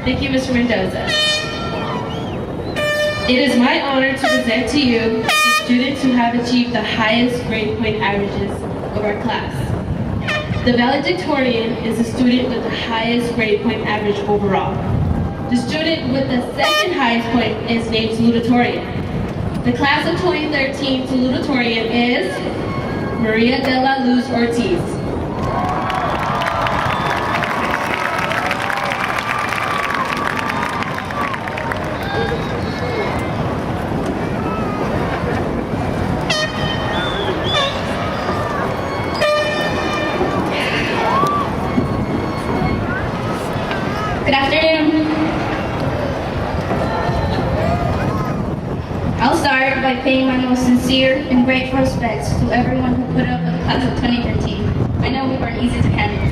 Thank you, Mr. Mendoza. It is my honor to present to you the students who have achieved the highest grade point averages of our class. The valedictorian is the student with the highest grade point average overall. The student with the second highest point is named salutatorian. The class of 2013 salutatorian is Maria de la Luz Ortiz. Good afternoon. I'll start by paying my most sincere and grateful respects to everyone who put up with the class of 2013. I know we weren't easy to handle.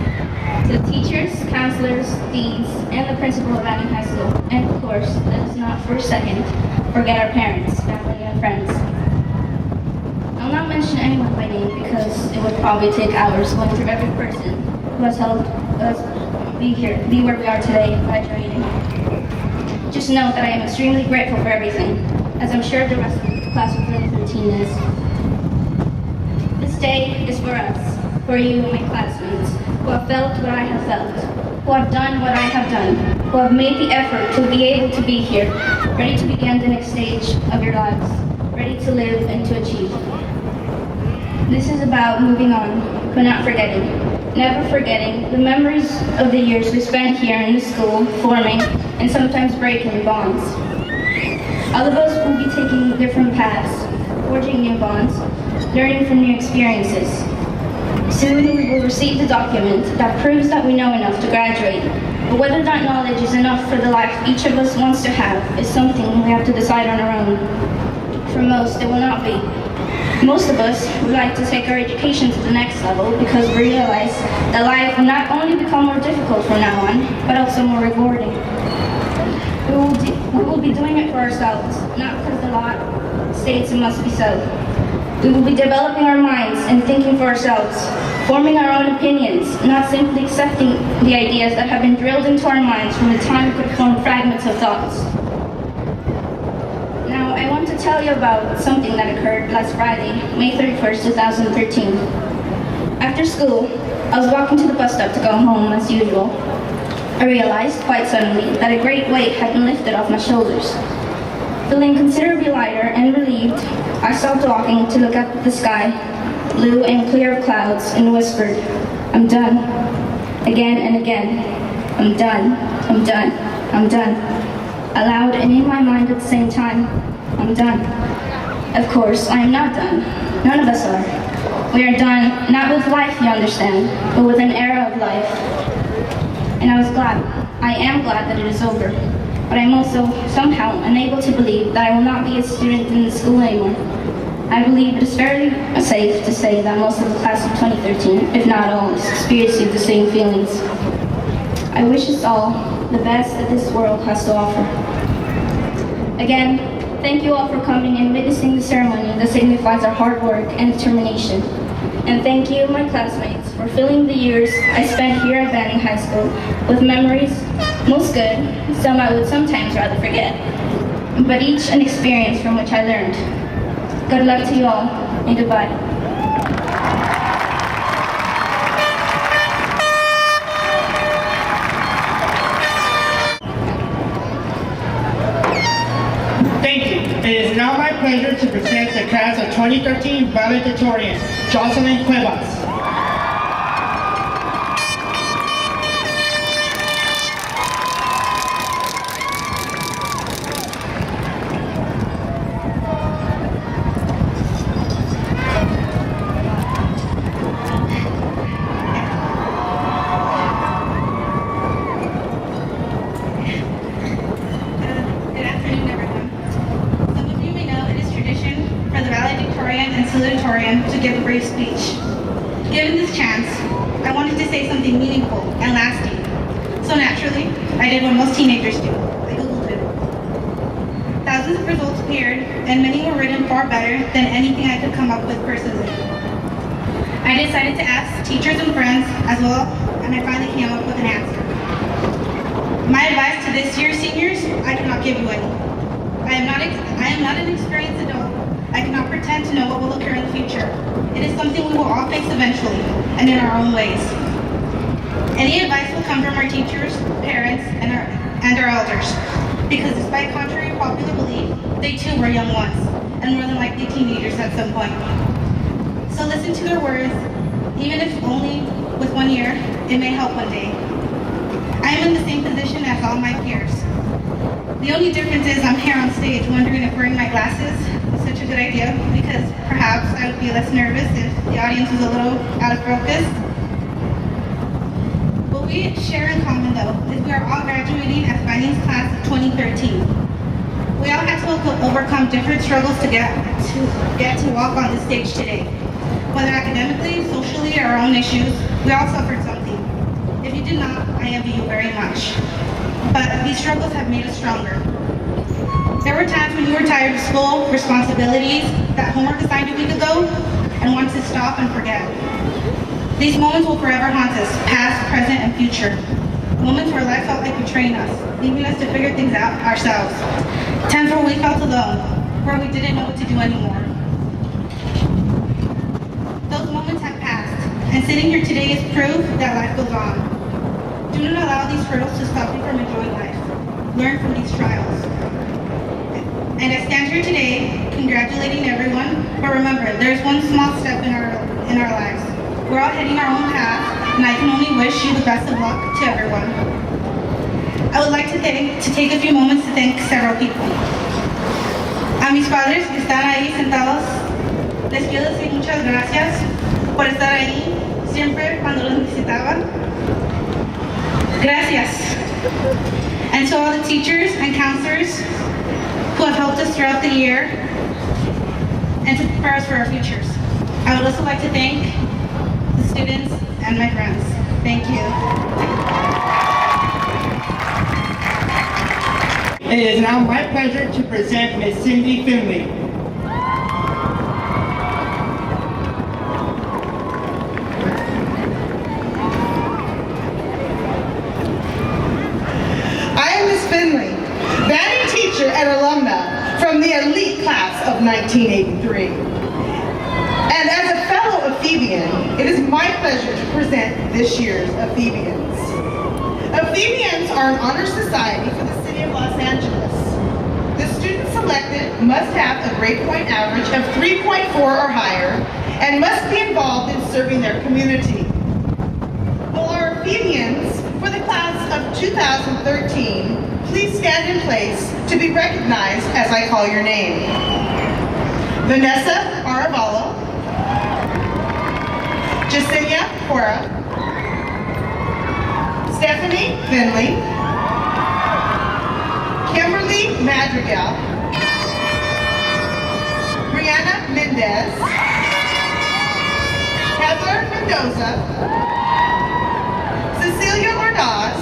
To the teachers, counselors, deans, and the principal of Manning High School. And of course, let us not for a second forget our parents, family, and friends. I'll not mention anyone by name because it would probably take hours going through every person who has helped us be where we are today, graduating. Just know that I am extremely grateful for everything, as I'm sure the rest of the class of 2013 is. This day is for us, for you, my classmates, who have felt what I have felt, who have done what I have done, who have made the effort to be able to be here, ready to begin the next stage of your lives, ready to live and to achieve. This is about moving on, but not forgetting. Never forgetting the memories of the years we spent here in the school, forming and sometimes breaking bonds. All of us will be taking different paths, forging new bonds, learning from new experiences. Soon we will receive the document that proves that we know enough to graduate. But whether that knowledge is enough for the life each of us wants to have is something we have to decide on our own. For most, it will not be. Most of us would like to take our education to the next level because we realize that life will not only become more difficult from now on, but also more rewarding. We will be doing it for ourselves, not because the law states it must be so. We will be developing our minds and thinking for ourselves, forming our own opinions, not simply accepting the ideas that have been drilled into our minds from the time we could form fragments of thoughts. Now, I want to tell you about something that occurred last Friday, May 31st, 2013. After school, I was walking to the bus stop to go home as usual. I realized, quite suddenly, that a great weight had been lifted off my shoulders. Feeling considerably lighter and relieved, I stopped walking to look up at the sky, blue and clear of clouds, and whispered, "I'm done." Again and again, "I'm done, I'm done, I'm done." Aloud and in my mind at the same time, "I'm done." Of course, I am not done. None of us are. We are done, not with life, you understand, but with an era of life. And I am glad that it is over. But I'm also somehow unable to believe that I will not be a student in the school anymore. I believe it is fairly safe to say that most of the class of 2013, if not all, is experiencing the same feelings. I wish us all the best that this world has to offer. Again, thank you all for coming and witnessing the ceremony that signifies our hard work and determination. And thank you, my classmates, for filling the years I spent here at Manning High School with memories, most good, some I would sometimes rather forget, but each an experience from which I learned. Good luck to you all, and goodbye. Thank you. It is now my pleasure to present the class of 2013 valedictorian, Jocelyn Cuevas. To give a brief speech. Given this chance, I wanted to say something meaningful and lasting. So naturally, I did what most teenagers do. I Googled it. Thousands of results appeared, and many were written far better than anything I could come up with personally. I decided to ask teachers and friends as well, and I finally came up with an answer. My advice to this year's seniors, I cannot give you any. I am not an experienced adult. I cannot pretend to know what will occur in the future. It is something we will all face eventually, and in our own ways. Any advice will come from our teachers, parents, and our elders, because despite contrary to popular belief, they too were young once, and more than likely teenagers at some point. So listen to their words, even if only with 1 year, it may help one day. I am in the same position as all my peers. The only difference is I'm here on stage wondering if wearing my glasses was such a good idea, because perhaps I would be less nervous if the audience was a little out of focus. What we share in common though is we are all graduating as finance class of 2013. We all had to overcome different struggles to get to walk on this stage today. Whether academically, socially, or our own issues, we all suffered something. If you did not, I envy you very much. But these struggles have made us stronger. There were times when you were tired of school, responsibilities, that homework assigned a week ago, and wanted to stop and forget. These moments will forever haunt us, past, present, and future. Moments where life felt like betraying us, leaving us to figure things out ourselves. Times where we felt alone, where we didn't know what to do anymore. Those moments have passed, and sitting here today is proof that life goes on. Do not allow these hurdles to stop you from enjoying life. Learn from these trials. And I stand here today congratulating everyone, but remember, there's one small step in our lives. We're all heading our own path, and I can only wish you the best of luck to everyone. I would like to take a few moments to thank several people. A mis padres que están ahí sentados, les quiero decir muchas gracias por estar ahí siempre cuando los necesitaban. Gracias. And to all the teachers and counselors who have helped us throughout the year and to prepare us for our futures. I would also like to thank the students and my friends. Thank you. It is now my pleasure to present Ms. Cindy Finley. Finley, vanity teacher and alumna from the elite class of 1983. And as a fellow Ephebian, it is my pleasure to present this year's Ephebians. Ephebians are an honor society for the city of Los Angeles. The students selected must have a grade point average of 3.4 or higher and must be involved in serving their community. Will our Ephebians for the class of 2013 please stand in place to be recognized as I call your name. Vanessa Aravallo, Jacinia Cora, Stephanie Finley, Kimberly Madrigal, Brianna Mendez, Heather Mendoza, Cecilia Ordaz,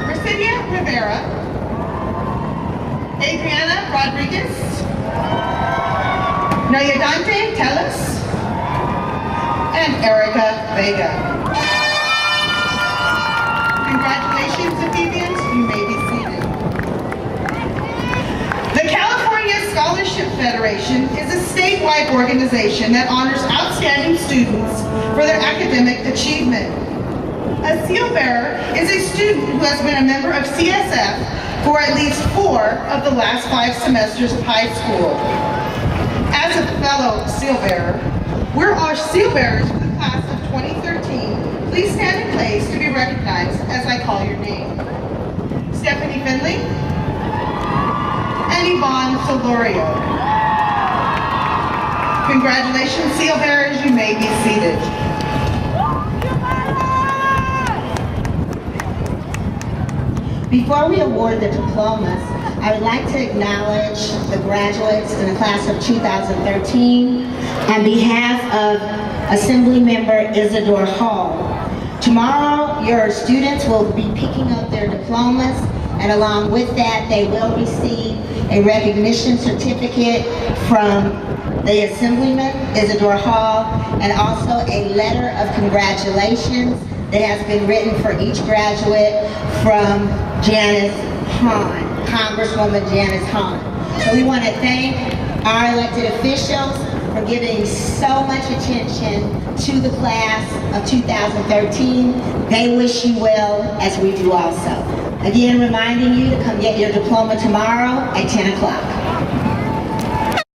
Residia Rivera, Adriana Rodriguez, Nayadante Tellis, and Erica Vega. Congratulations, Ephebians, you may be seated. The California Scholarship Federation is a statewide organization that honors outstanding students for their academic achievement. A seal bearer is a student who has been a member of CSF for at least 4 of the last 5 semesters of high school. As a fellow seal bearer, we're our seal bearers for the class of 2013. Please stand in place to be recognized as I call your name. Stephanie Finley and Yvonne Solorio. Congratulations, seal bearers, you may be seated. Before we award the diplomas, I would like to acknowledge the graduates in the class of 2013 on behalf of Assembly Member Isidore Hall. Tomorrow, your students will be picking up their diplomas, and along with that, they will receive a recognition certificate from the Assemblyman, Isidore Hall, and also a letter of congratulations that has been written for each graduate from Janice Hahn, Congresswoman Janice Hahn. So we want to thank our elected officials for giving so much attention to the class of 2013. They wish you well, as we do also. Again, reminding you to come get your diploma tomorrow at 10 o'clock.